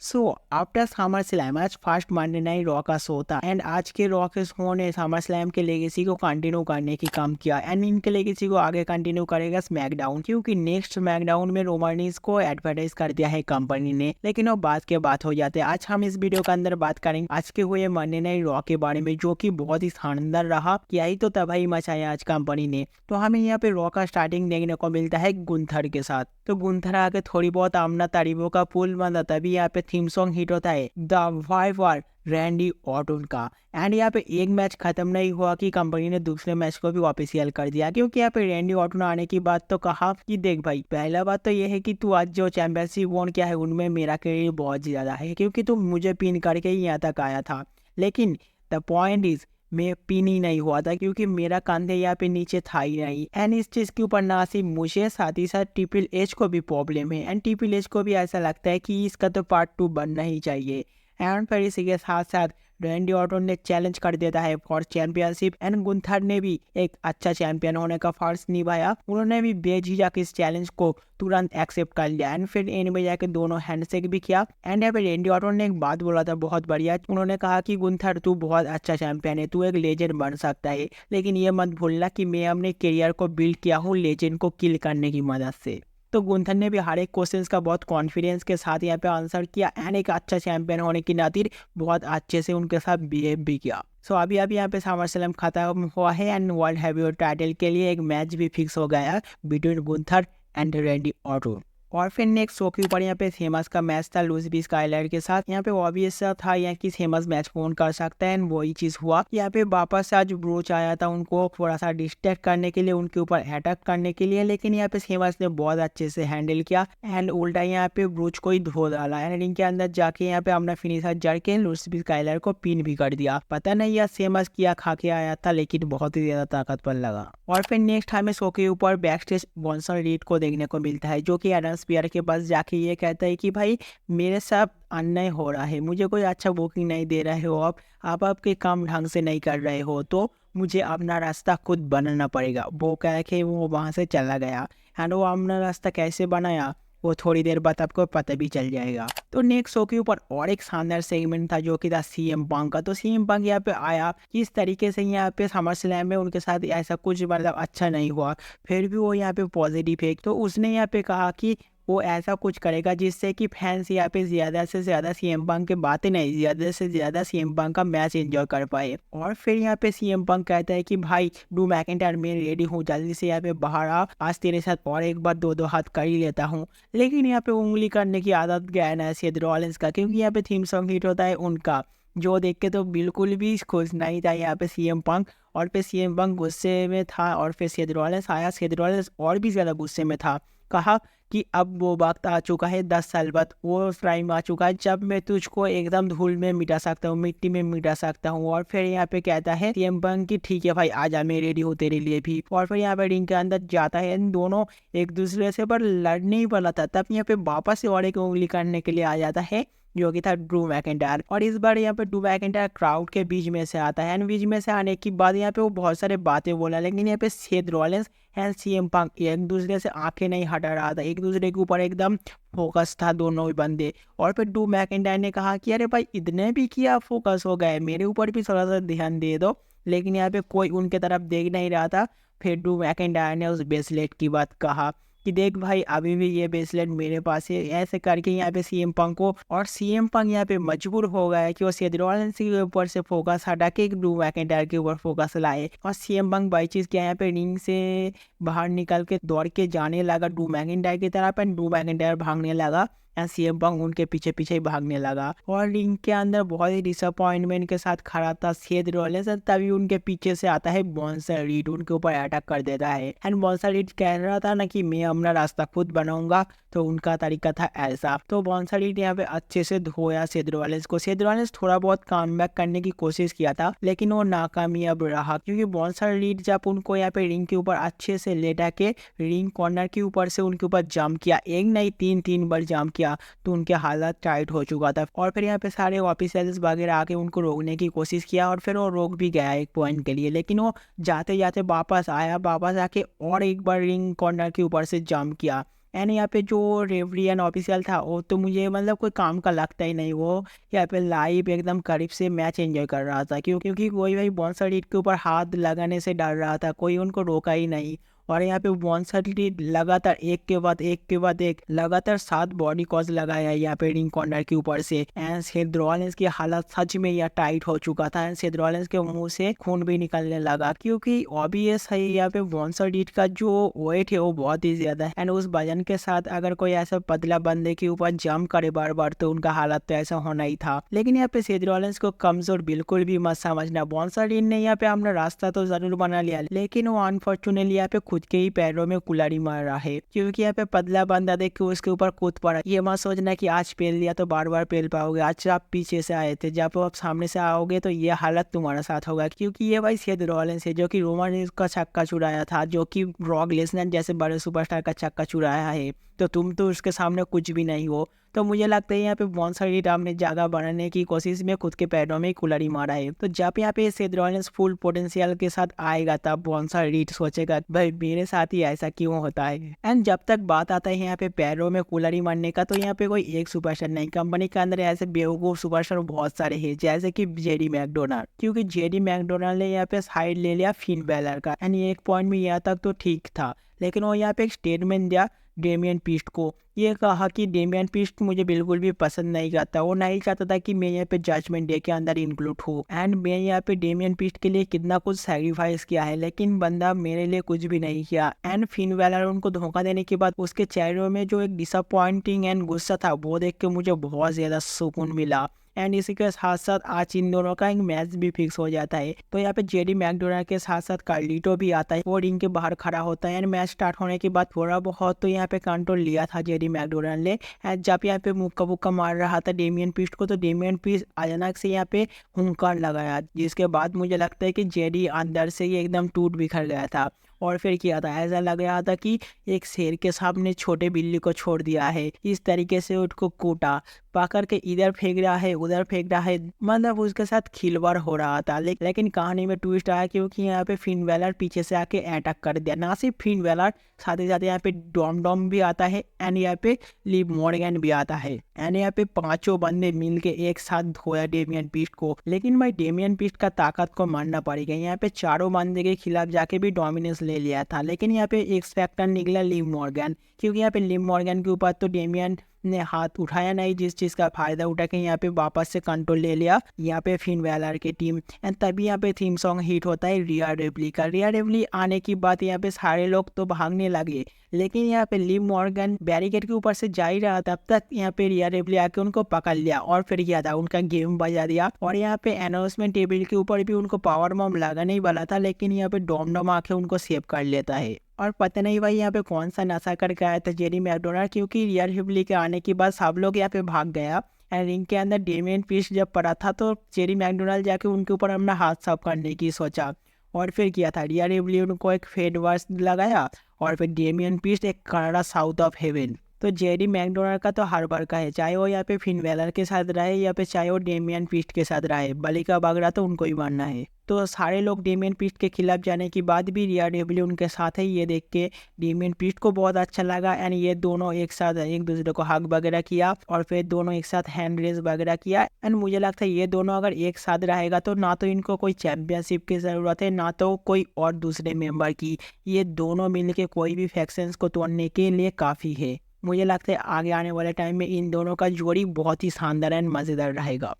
So after summer slam आज first Monday night raw का show था एंड आज के रॉ के शो ने समर स्लैम के लेगेसी को कंटिन्यू करने की काम किया एंड इनके लेगेसी को आगे कंटिन्यू करेगा स्मैकडाउन, क्योंकि नेक्स्ट स्मैकडाउन में रोमनीज को एडवर्टाइज कर दिया है कंपनी ने। लेकिन वो बात के बात हो जाते हैं। आज हम इस वीडियो के अंदर बात करेंगे आज के हुए मंडे नाइट रॉ के बारे में, जो कि बहुत ही शानदार रहा। क्या ही तो तबाही मचाया आज कंपनी ने। तो हमें यहाँ पे रॉ का स्टार्टिंग देखने को मिलता है गुंथर के साथ। तो गुंथर आके थोड़ी बहुत आमना तारीफों का पुल बंदा, तभी यहाँ पे थीम सॉन्ग हिट होता है द वाइवर रैंडी ऑर्टन का। एंड यहाँ पे एक मैच खत्म नहीं हुआ कि कंपनी ने दूसरे मैच को भी ऑफिशियल कर दिया, क्योंकि यहाँ पे रैंडी ऑर्टन आने की बात तो कहा कि देख भाई, पहला बात तो ये है कि तू आज जो चैंपियनशिप वॉन किया है उनमें मेरा करियर बहुत ज्यादा है, क्योंकि तू मुझे पिन करके ही यहाँ तक आया था। लेकिन द पॉइंट इज मैं पिन ही नहीं हुआ था, क्योंकि मेरा कंधे यहाँ पे नीचे था ही नहीं। एंड इस चीज के ऊपर ना सिर्फ मुझे, साथ ही साथ ट्रिपल एच को भी प्रॉब्लम है एंड ट्रिपल एच को भी ऐसा लगता है कि इसका तो पार्ट 2 बनना ही चाहिए। एंड फिर इसी के साथ साथ रैंडी ऑर्टन ने चैलेंज कर देता है फॉर चैंपियनशिप एंड गुंथर ने भी एक अच्छा चैंपियन होने का फर्ज निभाया। उन्होंने भी बेझिझक इस चैलेंज को तुरंत एक्सेप्ट कर लिया एंड फिर एंड में जाके दोनों हैंडशेक भी किया। एंड यहाँ पे रैंडी ऑर्टन ने एक बात बोला था बहुत बढ़िया। उन्होंने कहा कि गुंथर तू बहुत अच्छा चैंपियन है, तू एक लेजेंड बन सकता है, लेकिन ये मत भूलना कि मैं अपने करियर को बिल्ड किया हूँ लेजेंड को किल करने की मदद से। तो गुंथर ने भी हर एक क्वेश्चंस का बहुत कॉन्फिडेंस के साथ यहाँ पे आंसर किया एंड एक अच्छा चैंपियन होने की नातिर बहुत अच्छे से उनके साथ बिहेव भी किया। सो अभी यहाँ पे समर स्लैम खत्म हुआ है एंड वर्ल्ड हैवीवेट टाइटल के लिए एक मैच भी फिक्स हो गया है between Gunther and Randy Orton. और फिर नेक्स्ट शो के ऊपर यहाँ पे फेमस का मैच था लुइस स्काइलर के साथ। यहाँ पे ऑब्वियस था यहाँ की फेमस मैच कौन कर सकता है एंड वही चीज हुआ। यहाँ पे वापस से आज ब्रोच आया था उनको थोड़ा सा डिस्ट्रैक्ट करने के लिए, उनके ऊपर अटैक करने के लिए, लेकिन यहाँ पे फेमस ने बहुत अच्छे से हैंडल किया एंड उल्टा यहाँ पे ब्रोच को ही धो डाला एंड रिंग के अंदर जाके यहाँ पे अपना फिनिशर जड़ के लुइस स्काइलर को पिन भी कर दिया। पता नहीं यह फेमस किया खा के आया था, लेकिन बहुत ही ज्यादा ताकतवर लगा। और फिर नेक्स्ट हमें शो के ऊपर बैक स्टेज बॉन्सन रीड को देखने को मिलता है, जो कि एडम स्पीयर के पास जाके ये कहता है कि भाई मेरे साथ अन्याय हो रहा है, मुझे कोई अच्छा बुकिंग नहीं दे रहे हो, आप आपके काम ढंग से नहीं कर रहे हो, तो मुझे अपना रास्ता खुद बनाना पड़ेगा। वो कह के वो वहाँ से चला गया एंड वो अपना रास्ता कैसे बनाया वो थोड़ी देर बाद आपको पता भी चल जाएगा। तो नेक्स्ट शो के ऊपर और एक शानदार सेगमेंट था जो कि था सीएम पंक का। तो सीएम पंक यहाँ पे आया, किस तरीके से यहाँ पे समर स्लैम में उनके साथ ऐसा कुछ मतलब अच्छा नहीं हुआ, फिर भी वो यहाँ पे पॉजिटिव है। तो उसने यहाँ पे कहा कि वो ऐसा कुछ करेगा जिससे कि फैंस यहाँ पे ज्यादा से ज्यादा सीएम पंक के बातें नहीं, ज्यादा से ज्यादा सीएम पंक का मैच एंजॉय कर पाए। और फिर यहाँ पे सीएम पंक कहता है कि भाई ड्रू मैकिंटायर मैं रेडी हूँ, जल्दी से यहाँ पे बाहर आ, आज तेरे साथ और एक बार दो हाथ कर ही लेता हूँ। लेकिन यहाँ पे उंगली करने की आदत क्या है ना सेथ रॉलिंस का, क्योंकि यहाँ पे थीम सॉन्ग हिट होता है उनका, जो देख के तो बिल्कुल भी खुश नहीं था यहाँ पे सीएम पंक। और फिर सीएम पंक गुस्से में था और फिर सेथ रॉलिंस आया, सेथ रॉलिंस और भी ज्यादा गुस्से में था। कहा कि अब वो वक्त आ चुका है, 10 साल बाद वो टाइम आ चुका है जब मैं तुझको एकदम धूल में मिटा सकता हूँ, मिट्टी में मिटा सकता हूँ। और फिर यहाँ पे कहता है सीएम पंक कि ठीक है भाई आजा, मैं रेडी हूँ तेरे लिए भी। और फिर यहाँ पे रिंग के अंदर जाता है, इन दोनों एक दूसरे से पर लड़ने ही वाला था, तब यहाँ पे वापस से और एक उंगली करने के लिए आ जाता है जो कि था ड्रू मैकिंटायर। और इस बार यहाँ पे ड्रू मैकिंटायर क्राउड के बीच में से आता है एंड बीच में से आने के बाद यहाँ पे वो बहुत सारे बातें बोला, लेकिन यहाँ पे Seth Rollins and CM Punk एक दूसरे से आंखें नहीं हटा रहा था, एक दूसरे के ऊपर एकदम फोकस था दोनों ही बंदे। और फिर ड्रू मैकिंटायर ने कहा कि अरे भाई इतने भी किया फोकस हो गए, मेरे ऊपर भी थोड़ा सा ध्यान दे दो, लेकिन यहाँ पे कोई उनके तरफ देख नहीं रहा था। फिर ड्रू मैकिंटायर ने उस ब्रेसलेट की बात कहा कि देख भाई अभी भी ये ब्रेसलेट मेरे पास है, ऐसे करके यहाँ पे सीएम पंक को, और सीएम पंक यहाँ पे मजबूर हो गया है कि वो सेथ रॉलिंस के ऊपर से फोकस हटा के ड्रू मैकिंटायर के ऊपर फोकस लाए। और सीएम पंक बाई चीज क्या यहाँ पे रिंग से बाहर निकल के दौड़ के जाने लगा ड्रू मैकिंटायर की तरफ एंड ड्रू मैकिंटायर भागने लगा एंड सीएम पंक उनके पीछे पीछे ही भागने लगा। और रिंग के अंदर बहुत ही डिसअपॉइंटमेंट के साथ खड़ा था सेथ रॉलिंस, तभी उनके पीछे से आता है बॉन्सन रीड, उनके ऊपर अटैक कर देता है एंड बॉन्सन रीड कह रहा था ना कि मैं अपना रास्ता खुद बनाऊंगा, तो उनका तरीका था ऐसा। तो बॉन्सन रीड यहाँ पे अच्छे से धोया सेथ रॉलिंस को। सेथ रॉलिंस थोड़ा बहुत काम बैक करने की कोशिश किया था, लेकिन वो नाकामयाब रहा, क्योंकि बॉन्सन रीड जब उनको यहाँ पे रिंग के ऊपर अच्छे से लेटा के रिंग कॉर्नर के ऊपर से उनके ऊपर जंप किया, एक नहीं तीन बार जंप किया, तो उनके हालत टाइट हो चुका था। और फिर यहाँ पे सारे ऑफिसर्स वगैरह आके उनको रोकने की कोशिश किया और फिर वो रोक भी गया एक पॉइंट के लिए, लेकिन वो जाते जाते वापस आया, वापस आके और एक बार रिंग कॉर्नर के ऊपर से जंप किया एंड यहाँ पे जो रेफरी एंड ऑफिशियल था वो तो मुझे मतलब कोई काम का लगता ही नहीं। वो यहाँ पे लाइव एकदम करीब से मैच एंजॉय कर रहा था, क्योंकि कोई भाई बॉन्सर के ऊपर हाथ लगाने से डर रहा था, कोई उनको रोका ही नहीं। और यहाँ पे बॉन्सर लगातार एक के बाद एक लगातार 7 बॉडी कॉज लगाया यहाँ पे रिंग कॉर्नर के ऊपर से। एंड सेथ रॉलिंस की हालत सच में यह टाइट हो चुका था एंड सेथ रॉलिंस के मुंह से खून भी निकलने लगा, क्योंकि ऑब्वियस है यहाँ पे बॉन्सर का जो वेट है वो बहुत ही ज्यादा है। एंड उस वजन के साथ अगर कोई ऐसा पतला बंदे के ऊपर जंप करे बार बार तो उनका हालत तो ऐसा होना ही था। लेकिन यहाँ पे सेथ रॉलिंस को कमजोर बिल्कुल भी मत समझना। बॉन्सर ने यहाँ पे अपना रास्ता तो जरूर बना लिया, लेकिन वो अनफॉर्चुनेटली यहाँ पे खुद के ही पैरों में कुल्हाड़ी मार रहा है, क्योंकि यहाँ पे पतला बंदा देख के उसके ऊपर कूद पड़ा। ये मत सोचना कि आज पेल लिया तो बार बार पेल पाओगे। आज आप पीछे से आए थे, जब आप सामने से आओगे तो ये हालत तुम्हारा साथ होगा, क्योंकि ये भाई सेथ रॉलिंस है जो कि रोमन रेंज का छक्का छुड़ाया था, जो कि ब्रॉक लेसनर जैसे बड़े सुपरस्टार का छक्का छुड़ाया है। तो तुम तो उसके सामने कुछ भी नहीं हो। तो मुझे लगता है यहाँ पे बॉन्सर अपने जगह बनाने की कोशिश में खुद के पैरों में कुल्हाड़ी मारा है। तो जब यहाँ पे सेथ रॉलिंस फुल पोटेंशियल के साथ आएगा तब बॉन्सर सोचेगा भाई मेरे साथ ही ऐसा क्यों होता है। एंड जब तक बात आता है यहाँ पे पैरों में कुल्हाड़ी मारने का, तो यहाँ पे कोई एक सुपरस्टार नहीं, कंपनी के अंदर ऐसे बेवकूफ सुपरस्टार बहुत सारे हैं, जैसे कि जेडी मैकडोनाल्ड। क्योंकि जेडी मैकडोनाल्ड ने यहाँ पे साइड ले लिया फिन बैलर का एंड एक पॉइंट में यहाँ तक तो ठीक था, लेकिन वो यहाँ पे एक स्टेटमेंट दिया डेमियन पीस्ट को। ये कहा कि डेमियन पीस्ट मुझे बिल्कुल भी पसंद नहीं करता, वो नहीं चाहता था कि मैं यहाँ पे जजमेंट डे के अंदर इंक्लूड हूँ। एंड मैं यहाँ पे डेमियन पीस्ट के लिए कितना कुछ सैक्रिफाइस किया है, लेकिन बंदा मेरे लिए कुछ भी नहीं किया। एंड फिन बैलर उनको धोखा देने के बाद उसके चेहरों में जो एक डिसअपॉइंटिंग एंड गुस्सा था वो देख के मुझे बहुत ज्यादा सुकून मिला। एंड इसी के साथ साथ आज इन दोनों का एक मैच भी फिक्स हो जाता है। तो यहाँ पे जेडी मैकडोनाल्ड के साथ साथ कार्लिटो भी आता है, वो रिंग के बाहर खड़ा होता है। एंड मैच स्टार्ट होने के बाद थोड़ा बहुत तो यहाँ पे कंट्रोल लिया था जेडी मैकडोनाल्ड ने। एंड जब यहाँ पे मुक्का बुक्का मार रहा था डेमियन पीस्ट को, तो डेमियन पीस्ट अचानक से यहाँ पे हुंकार लगाया, जिसके बाद मुझे लगता है कि जेडी अंदर से ही एकदम टूट बिखर गया था। और फिर किया था, ऐसा लग रहा था कि एक शेर के सामने छोटे बिल्ली को छोड़ दिया है। इस तरीके से उसको कूटा पकड़ के इधर फेंक रहा है उधर फेंक रहा है, मतलब उसके साथ खिलवाड़ हो रहा था। लेकिन कहानी में ट्विस्ट आया, क्योंकि यहाँ पे फिन बैलर पीछे से आके अटैक कर दिया। ना सिर्फ फिन बैलर, साथ ही साथ यहाँ पे डॉम भी आता है एंड यहाँ पे लिव मॉर्गन भी आता है। एंड यहाँ पे पांचों बंदे मिलके एक साथ धोया डेमियन पीस्ट को। लेकिन भाई डेमियन पीस्ट का ताकत को मानना पड़ेगा, यहाँ पे चारों बंदे के खिलाफ जाके भी डोमिनेंस ले लिया था। लेकिन यहाँ पे एक्स फैक्टर निकला लिव मॉर्गन, क्योंकि यहाँ पे लिव मॉर्गन के ऊपर तो डेमियन ने हाथ उठाया नहीं, जिस चीज का फायदा उठा के यहाँ पे वापस से कंट्रोल ले लिया यहाँ पे फिन बैलर की टीम। एंड तभी यहाँ पे थीम सॉन्ग हिट होता है रिया रिप्ली का। रिया रिप्ली आने की बात यहाँ पे सारे लोग तो भागने लगे, लेकिन यहाँ पे लिव मॉर्गन बैरिकेड के ऊपर से जा ही रहा था, तब तक यहाँ पे रिया रिप्ली आके उनको पकड़ लिया और फिर किया था उनका गेम बजा दिया। और यहाँ पे अनाउंसमेंट टेबल के ऊपर भी उनको पावर बम लगाने ही वाला था, लेकिन यहाँ पे डॉम आके उनको सेव कर लेता है। और पता नहीं भाई यहाँ पे कौन सा नशा करके आया था जेडी मैकडोनाल्ड, क्योंकि रिया रिप्ली के आने के बाद सब लोग यहाँ पे भाग गया। एंड रिंग के अंदर डेमियन पीस्ट जब पड़ा था तो जेडी मैकडोनाल्ड जाके उनके ऊपर अपना हाथ साफ करने की सोचा, और फिर किया था रिया रिप्ली उनको एक फेड वर्स लगाया और फिर डेमियन पीस्ट एक कनाडा साउथ ऑफ हेवन। तो जेडी मैकडोनाल्ड का तो हर बार का है, चाहे वो यहाँ पे फिन बैलर के साथ रहे या पे चाहे वो डेमियन पीस्ट के साथ रहे, बलि का बकरा तो उनको ही मारना है। तो सारे लोग डेमियन पीस्ट के खिलाफ जाने के बाद भी रिया रिप्ली उनके साथ है, ये देख के डेमियन पीस्ट को बहुत अच्छा लगा। एंड ये दोनों एक साथ एक दूसरे को हग वगैरह किया और फिर दोनों एक साथ हैंड रेस वगैरह किया। एंड मुझे लगता है ये दोनों अगर एक साथ रहेगा तो ना तो इनको कोई चैंपियनशिप की ज़रूरत है ना तो कोई और दूसरे मेंबर की, ये दोनों मिलके कोई भी फैक्शंस को तोड़ने के लिए काफ़ी है। मुझे लगता है आगे आने वाले टाइम में इन दोनों का जोड़ी बहुत ही शानदार एंड मज़ेदार रहेगा।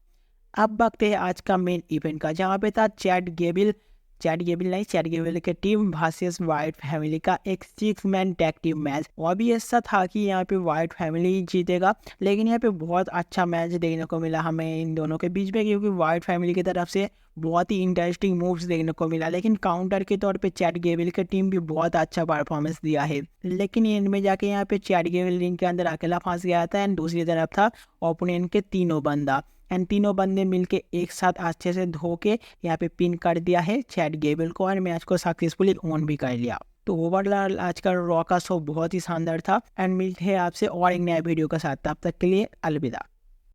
अब वक्त है आज का मेन इवेंट का, जहाँ पे था चैट गेबल के टीम वर्सेस वाइट फैमिली का एक 6 मैन टैग टीम मैच। और भी ऐसा था कि यहाँ पे वाइट फैमिली जीतेगा, लेकिन यहाँ पे बहुत अच्छा मैच देखने को मिला हमें इन दोनों के बीच में, क्योंकि वाइट फैमिली की तरफ से बहुत ही इंटरेस्टिंग मूव्स देखने को मिला। लेकिन काउंटर के तौर पे चैट गेबल की टीम भी बहुत अच्छा परफॉर्मेंस दिया है, लेकिन एंड में जाके यहाँ पे चैट गेबल रिंग के अंदर अकेला फंस गया था। एंड दूसरी तरफ था ओपोनेंट के तीनों बंदा, एंड तीनों बंदे मिलके एक साथ अच्छे से धो के यहाँ पे पिन कर दिया है चैट गेबल को और मैच को सक्सेसफुली ऑन भी कर लिया। तो ओवरऑल आज का रॉ का शो बहुत ही शानदार था। एंड मिलते हैं आपसे और एक नया वीडियो के साथ, तब तक के लिए अलविदा।